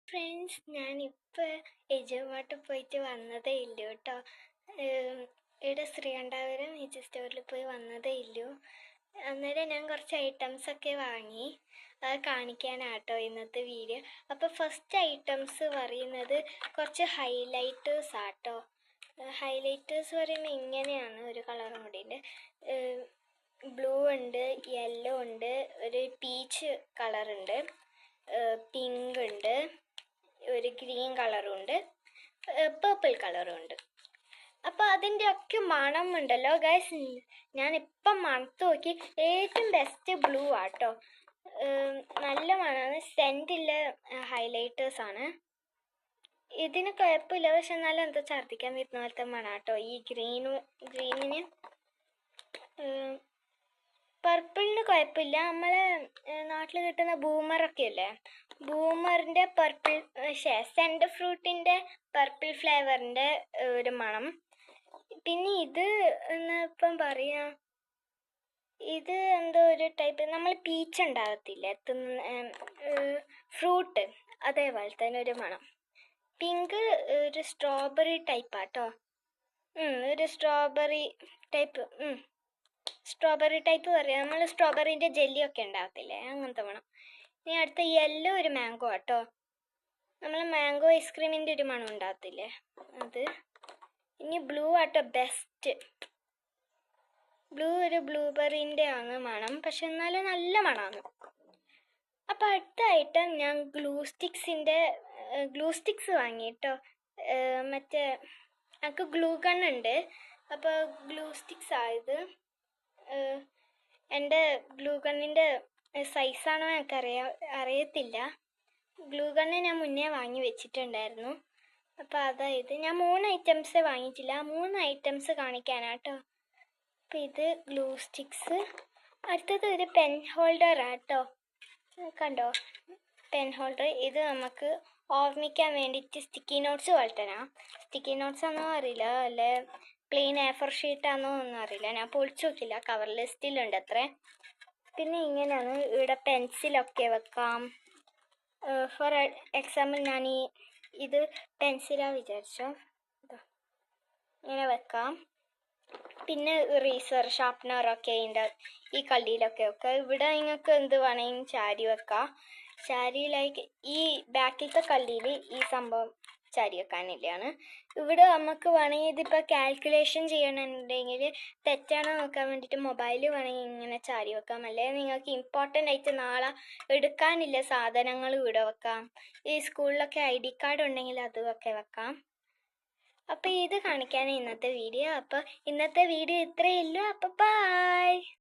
Friends, ഞാനിപ്പോൾ എജുമാട്ട് പോയിട്ട് വന്നതേ ഇല്ലു കേട്ടോ. ഇവിടെ ശ്രീകണ്ഠാപുരം എജു സ്റ്റോറിൽ പോയി വന്നതേ ഇല്ലു. അന്നേരം ഞാൻ കുറച്ച് ഐറ്റംസൊക്കെ വാങ്ങി. അത് കാണിക്കാനാട്ടോ ഇന്നത്തെ വീഡിയോ. അപ്പോൾ ഫസ്റ്റ് ഐറ്റംസ് പറയുന്നത് കുറച്ച് ഹൈലൈറ്റേഴ്സ് ആട്ടോ. ഹൈലൈറ്റേഴ്സ് പറയുമ്പോൾ ഇങ്ങനെയാണ് ഒരു കളറും കൂടി ഉണ്ട്. ബ്ലൂ ഉണ്ട്, യെല്ലോ ഉണ്ട്, ഒരു പീച്ച് കളറുണ്ട്, പിങ്ക് ഉണ്ട്, ഒരു ഗ്രീൻ കളറും ഉണ്ട്, പേർപ്പിൾ കളറും ഉണ്ട്. അപ്പോൾ അതിൻ്റെ ഒക്കെ മണം ഉണ്ടല്ലോ ഗൈസ്, ഞാനിപ്പം മണത്ത് നോക്കി ഏറ്റവും ബെസ്റ്റ് ബ്ലൂ ആട്ടോ. നല്ല മണമാണ്, സെൻറ്റുള്ള ഹൈലൈറ്റേഴ്സാണ്. ഇതിന് കുഴപ്പമില്ല, പക്ഷെ എന്നാലും എന്താ ഛർദ്ദിക്കാൻ വരുന്ന പോലത്തെ മണം കേട്ടോ ഈ ഗ്രീനിന്. പർപ്പിളിന് കുഴപ്പമില്ല. നമ്മളെ നാട്ടിൽ കിട്ടുന്ന ബൂമറൊക്കെ അല്ലേ, ബൂമറിൻ്റെ പർപ്പിൾ, സെൻറ്റർ ഫ്രൂട്ടിൻ്റെ പർപ്പിൾ ഫ്ലേവറിൻ്റെ ഒരു മണം. പിന്നെ ഇത് ഇപ്പം പറയാം, ഇത് എന്തോ ഒരു ടൈപ്പ്, നമ്മൾ പീച്ച് ഉണ്ടാകത്തില്ലേ ഫ്രൂട്ട്, അതേപോലെ തന്നെ ഒരു മണം. പിങ്ക് ഒരു സ്ട്രോബെറി ടൈപ്പാട്ടോ. ഒരു സ്ട്രോബെറി ടൈപ്പ് പറയാം, നമ്മൾ സ്ട്രോബെറിൻ്റെ ജെല്ലിയൊക്കെ ഉണ്ടാകത്തില്ലേ, അങ്ങനത്തെ മണം. ഇനി അടുത്ത യെല്ലോ ഒരു മാംഗോ ആട്ടോ, നമ്മൾ മാംഗോ ഐസ്ക്രീമിൻ്റെ ഒരു മണം ഉണ്ടാകത്തില്ലേ അത്. ഇനി ബ്ലൂ ആട്ടോ ബെസ്റ്റ്. ബ്ലൂ ഒരു ബ്ലൂബെറിൻ്റെ ആണ് മണം, പക്ഷെ എന്നാലും നല്ല മണമാണ്. അപ്പോൾ അടുത്ത ഐറ്റം ഞാൻ ഗ്ലൂ സ്റ്റിക്സ് വാങ്ങി കേട്ടോ. മറ്റേ എനിക്ക് ഗ്ലൂ ഗൺ ഉണ്ട്, അപ്പോൾ ഗ്ലൂ സ്റ്റിക്സ് ആയത്. എൻ്റെ ഗ്ലൂ ഗണ്ണിൻ്റെ സൈസാണോ അറിയത്തില്ല. ഗ്ലൂ ഗണ്ണ് ഞാൻ മുന്നേ വാങ്ങി വെച്ചിട്ടുണ്ടായിരുന്നു. അപ്പോൾ അതായത് ഞാൻ 3 ഐറ്റംസേ വാങ്ങിയിട്ടില്ല, 3 ഐറ്റംസ് കാണിക്കാനാട്ടോ. അപ്പോൾ ഇത് ഗ്ലൂ സ്റ്റിക്സ്. അടുത്തത് ഒരു പെൻ ഹോൾഡർ ആട്ടോ, കണ്ടോ പെൻ ഹോൾഡർ. ഇത് നമുക്ക് ഓർമ്മിക്കാൻ വേണ്ടിയിട്ട് സ്റ്റിക്കി നോട്ട്സ് പോലത്തനാ. സ്റ്റിക്കി നോട്ട്സ് ആണോ അറിയില്ല, അല്ലേ പ്ലെയിൻ A4 ഷീറ്റാണോ ഒന്നും അറിയില്ല, ഞാൻ പൊളിച്ചു നോക്കില്ല, കവർ ലിസ്റ്റിലുണ്ട് അത്രേ. പിന്നെ ഇങ്ങനെയാണ്, ഇവിടെ പെൻസിലൊക്കെ വെക്കാം. ഫോർ എക്സാമ്പിൾ ഞാൻ ഇത് പെൻസിലാണ് വിചാരിച്ചോ, ഇങ്ങനെ വെക്കാം. പിന്നെ ഇറേസർ, ഷാർപ്പ്നറൊക്കെ ഉണ്ട് ഈ കള്ളിയിലൊക്കെ വെക്കാം. ഇവിടെ നിങ്ങൾക്ക് എന്ത് വേണമെങ്കിലും ചാരി വെക്കാം. ചാരിയിലേക്ക് ഈ ബാക്കിലത്തെ കള്ളിയിൽ ഈ സംഭവം ചാരി വെക്കാനില്ലാണ്. ഇവിടെ നമുക്ക് വേണമെങ്കിൽ ഇതിപ്പോൾ കാൽക്കുലേഷൻ ചെയ്യണമെന്നുണ്ടെങ്കിൽ തെറ്റാണോ നോക്കാൻ വേണ്ടിയിട്ട് മൊബൈൽ വേണമെങ്കിൽ ഇങ്ങനെ ചാരി വെക്കാം. അല്ലെങ്കിൽ നിങ്ങൾക്ക് ഇമ്പോർട്ടൻ്റ് ആയിട്ട് നാളെ എടുക്കാനില്ല സാധനങ്ങൾ ഇവിടെ വെക്കാം. ഈ സ്കൂളിലൊക്കെ ID കാർഡ് ഉണ്ടെങ്കിൽ അതുമൊക്കെ വെക്കാം. അപ്പോൾ ഇത് കാണിക്കാൻ ഇന്നത്തെ വീഡിയോ. അപ്പോൾ ഇന്നത്തെ വീഡിയോ ഇത്രയേ ഉള്ളൂ. അപ്പോൾ ബൈ.